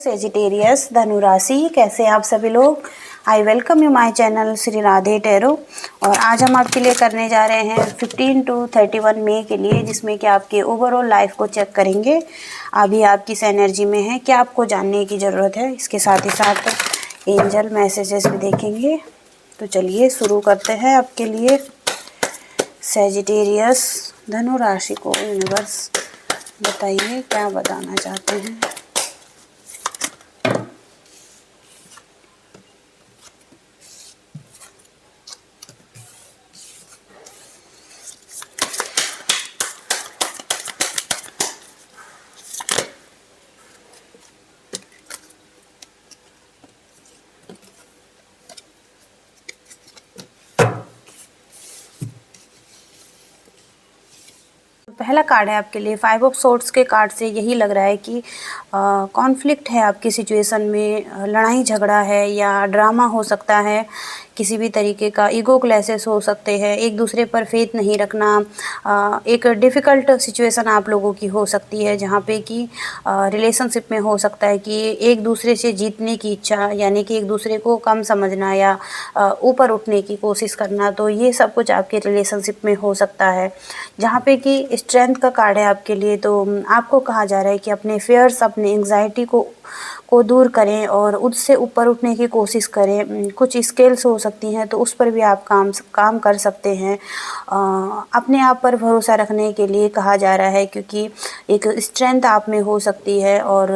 Sagittarius धनुराशि, कैसे आप सभी लोग। I welcome you my channel Shri Radhe tarot. और आज हम आपके लिए करने जा रहे हैं 15 to 31 मई के लिए, जिसमें कि आपके ओवरऑल लाइफ को चेक करेंगे। अभी आप किस एनर्जी में हैं, क्या आपको जानने की ज़रूरत है। इसके साथ ही साथ एंजल मैसेजेस भी देखेंगे। तो चलिए शुरू करते हैं आपके लिए। सेजिटेरियस धनुराशि को यूनिवर्स बताइए क्या बताना चाहते हैं। पहला कार्ड है आपके लिए 5 ऑफ सोर्ड्स के कार्ड से यही लग रहा है कि कॉन्फ्लिक्ट है आपकी सिचुएशन में, लड़ाई झगड़ा है या ड्रामा हो सकता है। किसी भी तरीके का ईगो क्लैशेस हो सकते हैं, एक दूसरे पर फेथ नहीं रखना। एक डिफ़िकल्ट सिचुएशन आप लोगों की हो सकती है, जहाँ पे कि रिलेशनशिप में हो सकता है कि एक दूसरे से जीतने की इच्छा, यानी कि एक दूसरे को कम समझना या ऊपर उठने की कोशिश करना। तो ये सब कुछ आपके रिलेशनशिप में हो सकता है, जहाँ पे कि स्ट्रेंथ का कार्ड है आपके लिए। तो आपको कहा जा रहा है कि अपने फेयर्स, अपने एंग्जाइटी को दूर करें और उससे ऊपर उठने की कोशिश करें। कुछ स्किल्स हो सकती हैं तो उस पर भी आप काम कर सकते हैं। अपने आप पर भरोसा रखने के लिए कहा जा रहा है, क्योंकि एक स्ट्रेंथ आप में हो सकती है। और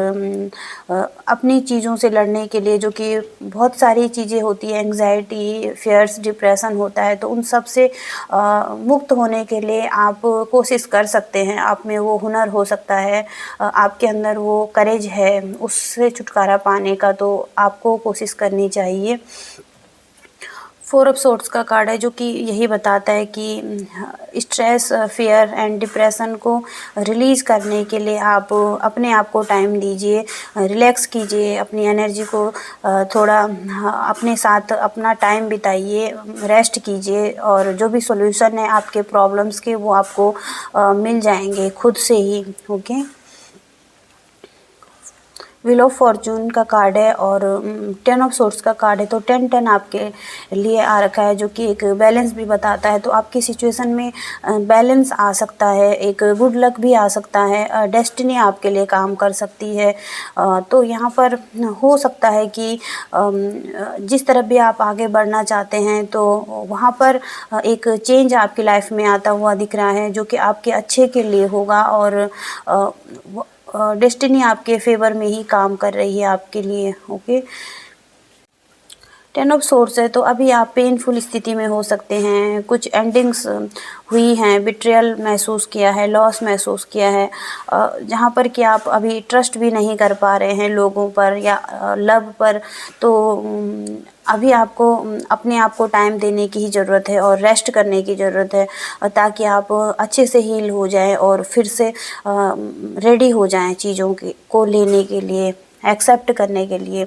अपनी चीज़ों से लड़ने के लिए, जो कि बहुत सारी चीज़ें होती हैं, एंग्जाइटी, फियर्स, डिप्रेशन होता है, तो उन सब से मुक्त होने के लिए आप कोशिश कर सकते हैं। आप में वो हुनर हो सकता है, आपके अंदर वो करेज है उससे छुटकारा पाने का, तो आपको कोशिश करनी चाहिए। 4 ऑफ सोर्ड्स का कार्ड है, जो कि यही बताता है कि स्ट्रेस, फियर एंड डिप्रेशन को रिलीज़ करने के लिए आप अपने आप को टाइम दीजिए, रिलैक्स कीजिए, अपनी एनर्जी को थोड़ा अपने साथ अपना टाइम बिताइए, रेस्ट कीजिए। और जो भी सॉल्यूशन है आपके प्रॉब्लम्स के, वो आपको मिल जाएंगे खुद से ही। ओके। व्हील ऑफ फॉर्चून का कार्ड है और 10 ऑफ सोर्ड्स का कार्ड है। तो 10-10 आपके लिए आ रखा है, जो कि एक बैलेंस भी बताता है। तो आपकी सिचुएशन में बैलेंस आ सकता है, एक गुड लक भी आ सकता है, डेस्टिनी आपके लिए काम कर सकती है। तो यहाँ पर हो सकता है कि जिस तरफ भी आप आगे बढ़ना चाहते हैं, तो वहाँ पर एक चेंज आपकी लाइफ में आता हुआ दिख रहा है, जो कि आपके अच्छे के लिए होगा। और डेस्टिनी आपके फेवर में ही काम कर रही है आपके लिए। ओके। 10 ऑफ सोर्ड्स है, तो अभी आप पेनफुल स्थिति में हो सकते हैं, कुछ एंडिंग्स हुई हैं, बिट्रियल महसूस किया है, लॉस महसूस किया है, जहाँ पर कि आप अभी ट्रस्ट भी नहीं कर पा रहे हैं लोगों पर या लव पर। तो अभी आपको अपने आप को टाइम देने की ही ज़रूरत है और रेस्ट करने की ज़रूरत है, ताकि आप अच्छे से हील हो जाएं और फिर से रेडी हो जाएं चीज़ों को लेने के लिए, एक्सेप्ट करने के लिए।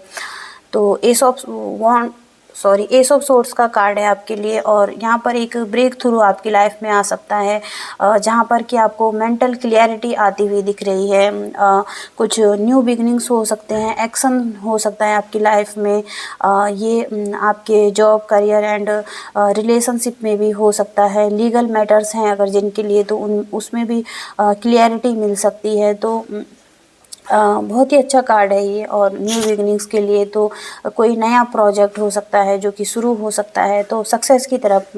तो एस ऑफ सोर्ड्स का कार्ड है आपके लिए। और यहाँ पर एक ब्रेक थ्रू आपकी लाइफ में आ सकता है, जहाँ पर कि आपको मेंटल क्लियरिटी आती हुई दिख रही है। कुछ न्यू बिगनिंग्स हो सकते हैं, एक्शन हो सकता है आपकी लाइफ में। ये आपके जॉब, करियर एंड रिलेशनशिप में भी हो सकता है। लीगल मैटर्स हैं अगर जिनके लिए, तो उसमें भी क्लियरिटी मिल सकती है। तो बहुत ही अच्छा कार्ड है ये। और न्यू बिगनिंग्स के लिए तो कोई नया प्रोजेक्ट हो सकता है जो कि शुरू हो सकता है, तो सक्सेस की तरफ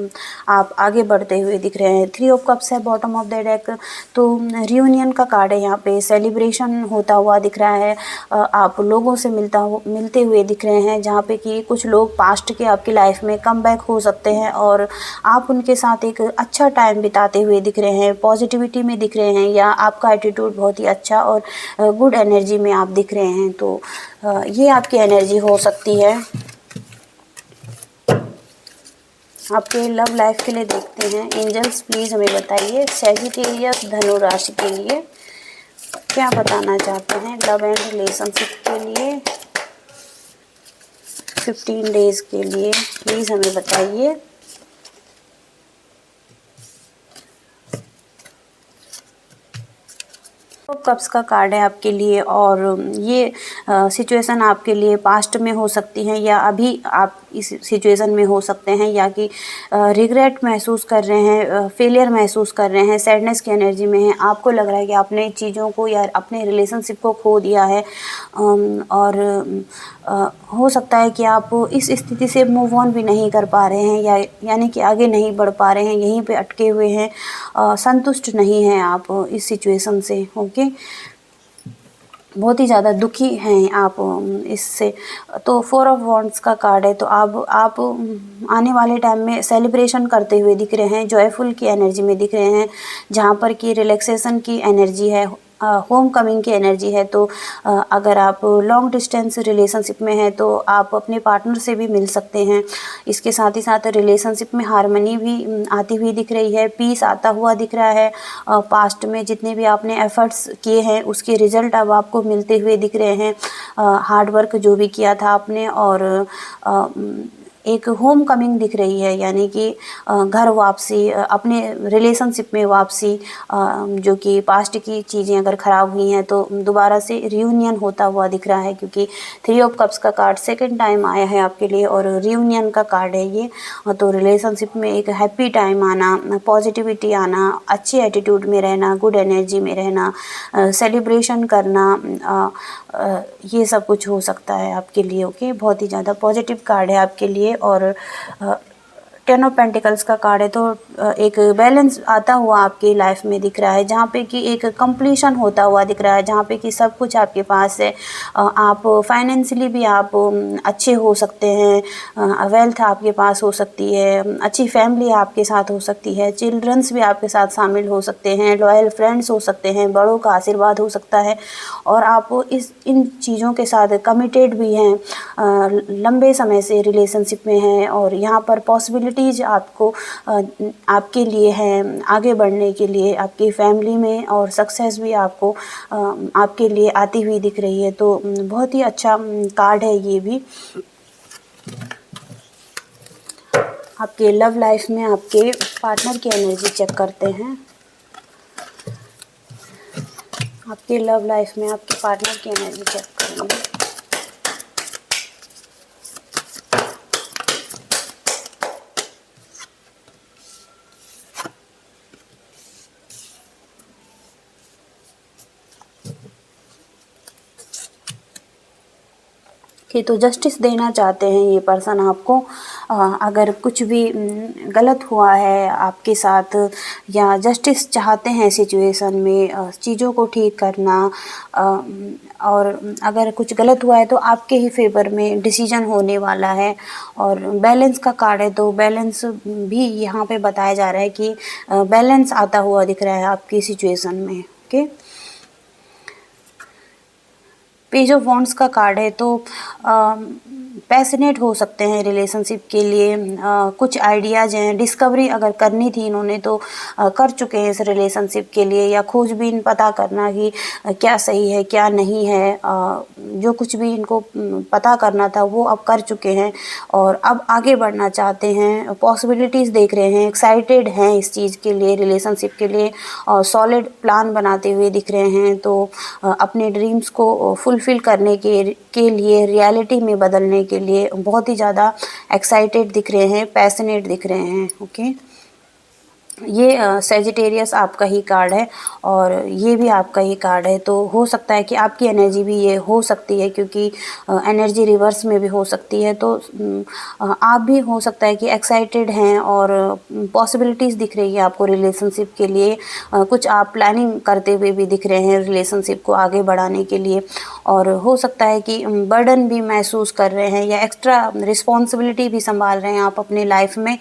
आप आगे बढ़ते हुए दिख रहे हैं। 3 ऑफ कप्स है बॉटम ऑफ द डेक। तो रियूनियन का कार्ड है, यहाँ पे सेलिब्रेशन होता हुआ दिख रहा है। आप लोगों से मिलते हुए दिख रहे हैं, जहाँ पे कि कुछ लोग पास्ट के आपकी लाइफ में कम बैक हो सकते हैं और आप उनके साथ एक अच्छा टाइम बिताते हुए दिख रहे हैं, पॉजिटिविटी में दिख रहे हैं, या आपका एटीट्यूड बहुत ही अच्छा और गुड एनर्जी में आप दिख रहे हैं। तो ये आपकी एनर्जी हो सकती है। आपके लव लाइफ के लिए देखते हैं। एंजल्स प्लीज़ हमें बताइए सैजिटेरियस धनु राशि के लिए क्या बताना चाहते हैं, लव एंड रिलेशनशिप के लिए 15 डेज के लिए। प्लीज़ हमें बताइए। ऑफ कप्स का कार्ड है आपके लिए, और ये सिचुएशन आपके लिए पास्ट में हो सकती है या अभी आप इस सिचुएशन में हो सकते हैं, या कि रिग्रेट महसूस कर रहे हैं, फेलियर महसूस कर रहे हैं, सैडनेस की एनर्जी में हैं। आपको लग रहा है कि आपने चीज़ों को या अपने रिलेशनशिप को खो दिया है, और हो सकता है कि आप इस स्थिति से मूव ऑन भी नहीं कर पा रहे हैं, या यानी कि आगे नहीं बढ़ पा रहे हैं, यहीं पे अटके हुए हैं, संतुष्ट नहीं हैं आप इस सिचुएशन से। ओके, बहुत ही ज़्यादा दुखी हैं आप इससे। तो 4 ऑफ वॉन्ड्स का कार्ड है, तो आप आने वाले टाइम में सेलिब्रेशन करते हुए दिख रहे हैं, जॉयफुल की एनर्जी में दिख रहे हैं, जहाँ पर कि रिलैक्सेशन की एनर्जी है, होम कमिंग की एनर्जी है। तो अगर आप लॉन्ग डिस्टेंस रिलेशनशिप में हैं तो आप अपने पार्टनर से भी मिल सकते हैं। इसके साथ ही साथ रिलेशनशिप में हार्मनी भी आती हुई दिख रही है, पीस आता हुआ दिख रहा है। पास्ट में जितने भी आपने एफर्ट्स किए हैं उसके रिजल्ट अब आपको मिलते हुए दिख रहे हैं, हार्ड वर्क जो भी किया था आपने, और एक होम कमिंग दिख रही है, यानी कि घर वापसी, अपने रिलेशनशिप में वापसी, जो कि पास्ट की चीज़ें अगर ख़राब हुई हैं तो दोबारा से रियूनियन होता हुआ दिख रहा है, क्योंकि 3 ऑफ कप्स का कार्ड सेकंड टाइम आया है आपके लिए, और रियूनियन का कार्ड है ये। तो रिलेशनशिप में एक हैप्पी टाइम आना, पॉजिटिविटी आना, अच्छे एटीट्यूड में रहना, गुड एनर्जी में रहना, सेलिब्रेशन करना, ये सब कुछ हो सकता है आपके लिए। ओके, बहुत ही ज़्यादा पॉजिटिव कार्ड है आपके लिए। और 10 ऑफ पेंटिकल्स का कार्ड है, तो एक बैलेंस आता हुआ आपकी लाइफ में दिख रहा है, जहाँ पे कि एक कंप्लीशन होता हुआ दिख रहा है, जहाँ पे कि सब कुछ आपके पास है। आप फाइनेंशियली भी आप अच्छे हो सकते हैं, वेल्थ आपके पास हो सकती है, अच्छी फैमिली आपके साथ हो सकती है, चिल्ड्रंस भी आपके साथ शामिल हो सकते हैं, लॉयल फ्रेंड्स हो सकते हैं, बड़ों का आशीर्वाद हो सकता है, और आप इन चीज़ों के साथ कमिटेड भी हैं, लंबे समय से रिलेशनशिप में हैं, और यहाँ पर पॉसिबिलिटीज़ आपको आपके लिए हैं आगे बढ़ने के लिए आपकी फैमिली में, और सक्सेस भी आपको आपके लिए आती हुई दिख रही है। तो बहुत ही अच्छा कार्ड है ये भी। आपके लव लाइफ में आपके पार्टनर की एनर्जी चेक करते हैं। आपके लव लाइफ में आपके पार्टनर की एनर्जी चेक करेंगे। कि तो जस्टिस देना चाहते हैं ये पर्सन आपको। अगर कुछ भी गलत हुआ है आपके साथ, या जस्टिस चाहते हैं सिचुएशन में, चीज़ों को ठीक करना, और अगर कुछ गलत हुआ है तो आपके ही फेवर में डिसीजन होने वाला है। और बैलेंस का कार्ड है, तो बैलेंस भी यहाँ पे बताया जा रहा है कि बैलेंस आता हुआ दिख रहा है आपकी सिचुएशन में। ओके, पेज ऑफ वॉन्ड्स का कार्ड है, तो पैशनेट हो सकते हैं रिलेशनशिप के लिए, कुछ आइडियाज़ हैं, डिस्कवरी अगर करनी थी इन्होंने तो कर चुके हैं इस रिलेशनशिप के लिए, या खोजबीन पता करना कि क्या सही है क्या नहीं है, जो कुछ भी इनको पता करना था वो अब कर चुके हैं, और अब आगे बढ़ना चाहते हैं, पॉसिबिलिटीज़ देख रहे हैं, एक्साइटेड हैं इस चीज़ के लिए, रिलेशनशिप के लिए, और सॉलिड प्लान बनाते हुए दिख रहे हैं। तो अपने ड्रीम्स को फुलफ़िल करने के लिए, रियलिटी में बदलने के लिए बहुत ही ज़्यादा एक्साइटेड दिख रहे हैं, पैशनेट दिख रहे हैं। ओके, ये सेजिटेरियस आपका ही कार्ड है, और ये भी आपका ही कार्ड है। तो हो सकता है कि आपकी एनर्जी भी ये हो सकती है, क्योंकि एनर्जी रिवर्स में भी हो सकती है। तो आप भी हो सकता है कि एक्साइटेड हैं, और पॉसिबिलिटीज़ दिख रही है आपको रिलेशनशिप के लिए, कुछ आप प्लानिंग करते हुए भी दिख रहे हैं रिलेशनशिप को आगे बढ़ाने के लिए। और हो सकता है कि बर्डन भी महसूस कर रहे हैं, या एक्स्ट्रा रिस्पॉन्सिबिलिटी भी संभाल रहे हैं आप अपने लाइफ में,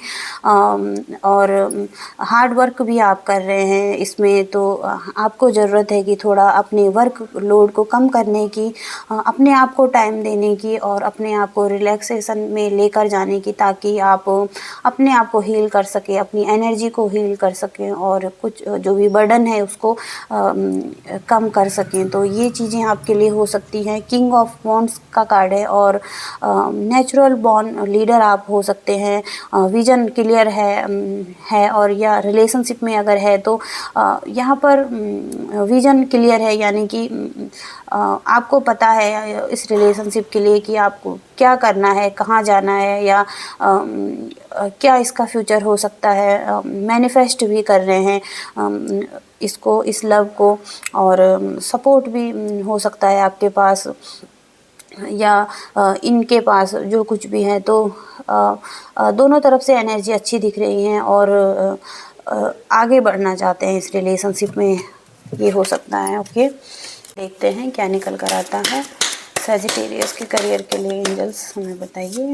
और हार्ड वर्क भी आप कर रहे हैं इसमें। तो आपको ज़रूरत है कि थोड़ा अपने वर्क लोड को कम करने की, अपने आप को टाइम देने की, और अपने आप को रिलैक्सेशन में लेकर जाने की, ताकि आप अपने आप को हील कर सकें, अपनी एनर्जी को हील कर सकें, और कुछ जो भी बर्डन है उसको कम कर सकें। तो ये चीज़ें आपके लिए हो सकती हैं। किंग ऑफ वॉन्ड्स का कार्ड है, और नेचुरल बॉर्न लीडर आप हो सकते हैं, विजन क्लियर है, और या रिलेशनशिप में अगर है तो यहाँ पर विज़न क्लियर है, यानी कि आपको पता है इस रिलेशनशिप के लिए कि आपको क्या करना है, कहाँ जाना है, या क्या इसका फ्यूचर हो सकता है। मैनिफेस्ट भी कर रहे हैं इसको, इस लव को, और सपोर्ट भी हो सकता है आपके पास या इनके पास, जो कुछ भी है। तो दोनों तरफ से एनर्जी अच्छी दिख रही है और आगे बढ़ना चाहते हैं इस रिलेशनशिप में, ये हो सकता है। ओके, देखते हैं क्या निकल कर आता है सजिटेरियस के करियर के लिए। एंजल्स हमें बताइए।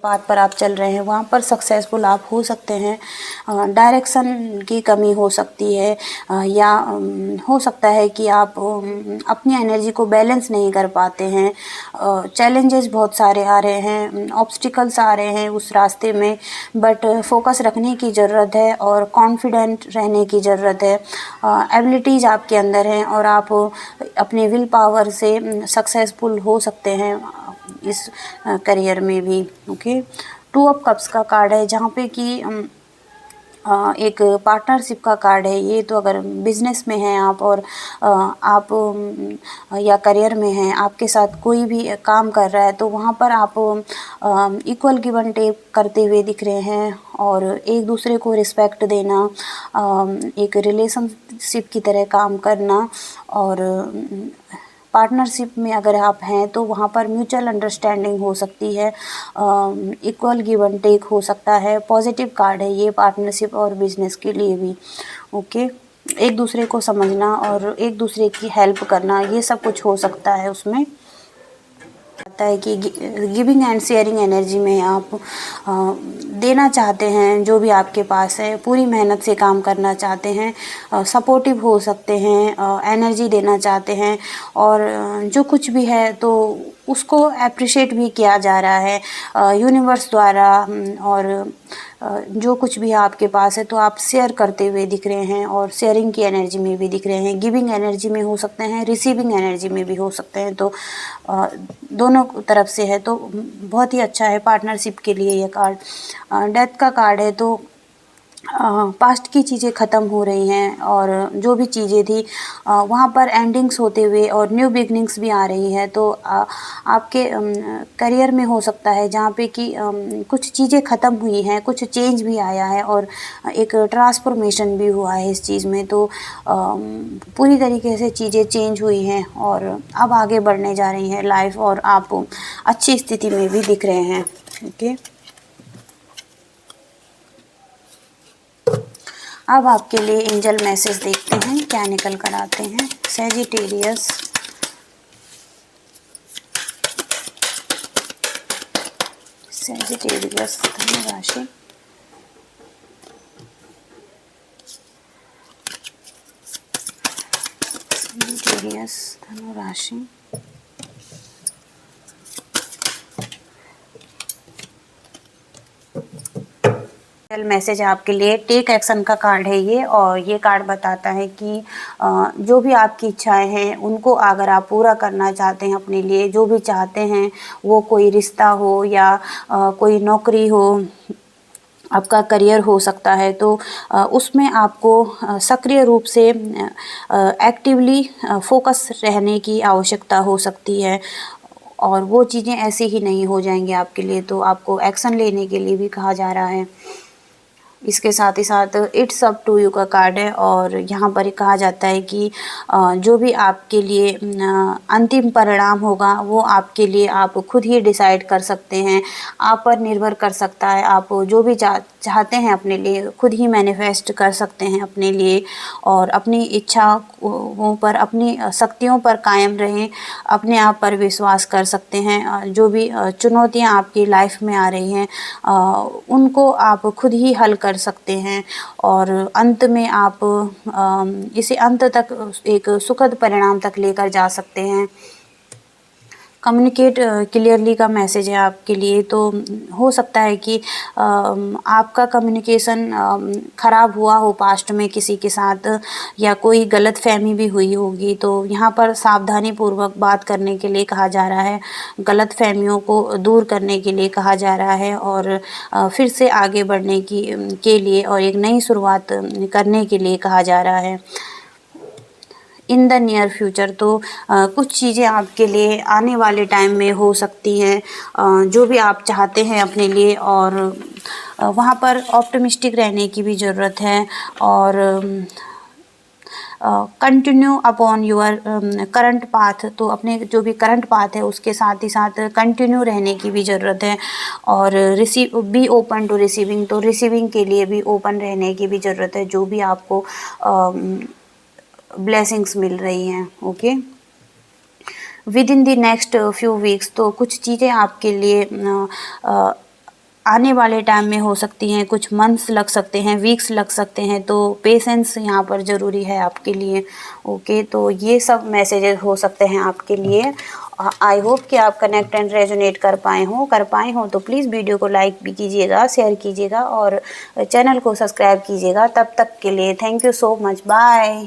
पाथ पर आप चल रहे हैं वहाँ पर सक्सेसफुल आप हो सकते हैं। डायरेक्शन की कमी हो सकती है, या हो सकता है कि आप अपनी एनर्जी को बैलेंस नहीं कर पाते हैं। चैलेंजेस बहुत सारे आ रहे हैं, ऑब्स्टिकल्स आ रहे हैं उस रास्ते में, बट फोकस रखने की ज़रूरत है और कॉन्फिडेंट रहने की ज़रूरत है। एबिलिटीज़ आपके अंदर हैं और आप अपने विल पावर से सक्सेसफुल हो सकते हैं इस करियर में भी। ओके, 2 ऑफ कप्स का कार्ड है जहाँ पे कि एक पार्टनरशिप का कार्ड है ये। तो अगर बिजनेस में हैं आप और आप या करियर में हैं, आपके साथ कोई भी काम कर रहा है, तो वहाँ पर आप इक्वल गिव एंड टेक करते हुए दिख रहे हैं और एक दूसरे को रिस्पेक्ट देना, एक रिलेशनशिप की तरह काम करना। और पार्टनरशिप में अगर आप हैं तो वहाँ पर म्यूचुअल अंडरस्टैंडिंग हो सकती है, इक्वल गिव एंड टेक हो सकता है। पॉजिटिव कार्ड है ये पार्टनरशिप और बिजनेस के लिए भी। ओके, एक दूसरे को समझना और एक दूसरे की हेल्प करना, ये सब कुछ हो सकता है उसमें। आता है कि गिविंग एंड शेयरिंग एनर्जी में आप देना चाहते हैं जो भी आपके पास है, पूरी मेहनत से काम करना चाहते हैं, सपोर्टिव हो सकते हैं, एनर्जी देना चाहते हैं, और जो कुछ भी है तो उसको अप्रिशिएट भी किया जा रहा है यूनिवर्स द्वारा। और जो कुछ भी आपके पास है तो आप शेयर करते हुए दिख रहे हैं और शेयरिंग की एनर्जी में भी दिख रहे हैं। गिविंग एनर्जी में हो सकते हैं, रिसीविंग एनर्जी में भी हो सकते हैं। तो दोनों तरफ से है तो बहुत ही अच्छा है पार्टनरशिप के लिए ये कार्ड। डेथ का कार्ड है तो पास्ट की चीज़ें ख़त्म हो रही हैं और जो भी चीज़ें थी वहाँ पर एंडिंग्स होते हुए और न्यू बिगनिंग्स भी आ रही है। तो आपके करियर में हो सकता है जहाँ पे कि कुछ चीज़ें ख़त्म हुई हैं, कुछ चेंज भी आया है और एक ट्रांसफॉर्मेशन भी हुआ है इस चीज़ में। तो पूरी तरीके से चीज़ें चेंज हुई हैं और अब आगे बढ़ने जा रही हैं लाइफ, और आप अच्छी स्थिति में भी दिख रहे हैं। ओके, अब आपके लिए एंजल मैसेज देखते हैं क्या निकल कर आते हैं। सैजिटेरियस, सैजिटेरियस धनु राशि, सैजिटेरियस धनु राशि। मैसेज आपके लिए टेक एक्शन का कार्ड है ये, और ये कार्ड बताता है कि जो भी आपकी इच्छाएं हैं उनको अगर आप पूरा करना चाहते हैं अपने लिए, जो भी चाहते हैं, वो कोई रिश्ता हो या कोई नौकरी हो, आपका करियर हो सकता है, तो उसमें आपको सक्रिय रूप से एक्टिवली फोकस रहने की आवश्यकता हो सकती है। और वो चीज़ें ऐसे ही नहीं हो जाएंगी आपके लिए, तो आपको एक्शन लेने के लिए भी कहा जा रहा है। इसके साथ ही साथ इट्स अप टू यू का कार्ड है और यहाँ पर कहा जाता है कि जो भी आपके लिए अंतिम परिणाम होगा वो आपके लिए आप खुद ही डिसाइड कर सकते हैं, आप पर निर्भर कर सकता है। आप जो भी चाहते हैं अपने लिए खुद ही मैनिफेस्ट कर सकते हैं अपने लिए, और अपनी इच्छाओं पर, अपनी शक्तियों पर कायम रहें, अपने आप पर विश्वास कर सकते हैं। जो भी चुनौतियाँ आपकी लाइफ में आ रही हैं उनको आप खुद ही हल कर सकते हैं और अंत में आप इसे अंत तक एक सुखद परिणाम तक लेकर जा सकते हैं। कम्युनिकेट क्लियरली का मैसेज है आपके लिए। तो हो सकता है कि आपका कम्युनिकेशन ख़राब हुआ हो पास्ट में किसी के साथ, या कोई गलतफ़हमी भी हुई होगी। तो यहाँ पर सावधानी पूर्वक बात करने के लिए कहा जा रहा है, गलतफ़हमियों को दूर करने के लिए कहा जा रहा है, और फिर से आगे बढ़ने के लिए और एक नई शुरुआत करने के लिए कहा जा रहा है इन द नियर फ्यूचर। तो कुछ चीज़ें आपके लिए आने वाले टाइम में हो सकती हैं, जो भी आप चाहते हैं अपने लिए, और वहाँ पर ऑप्टिमिस्टिक रहने की भी ज़रूरत है, और continue upon your current path. तो अपने जो भी करंट पाथ है उसके साथ ही साथ कंटिन्यू रहने की भी ज़रूरत है, और बी ओपन टू रिसीविंग। तो रिसीविंग के लिए भी ओपन रहने की भी ज़रूरत है, जो भी आपको ब्लेसिंग्स मिल रही हैं। Okay, with in the next few weeks. तो कुछ चीज़ें आपके लिए आने वाले टाइम में हो सकती हैं, कुछ मंथ्स लग सकते हैं, वीक्स लग सकते हैं। तो पेशेंस यहाँ पर ज़रूरी है आपके लिए। ओके, तो ये सब मैसेजेस हो सकते हैं आपके लिए। आई होप कि आप कनेक्ट एंड रेजोनेट कर पाए हों तो प्लीज़ वीडियो को लाइक भी कीजिएगा, शेयर कीजिएगा, और चैनल को सब्सक्राइब कीजिएगा। तब तक के लिए thank you so much, bye.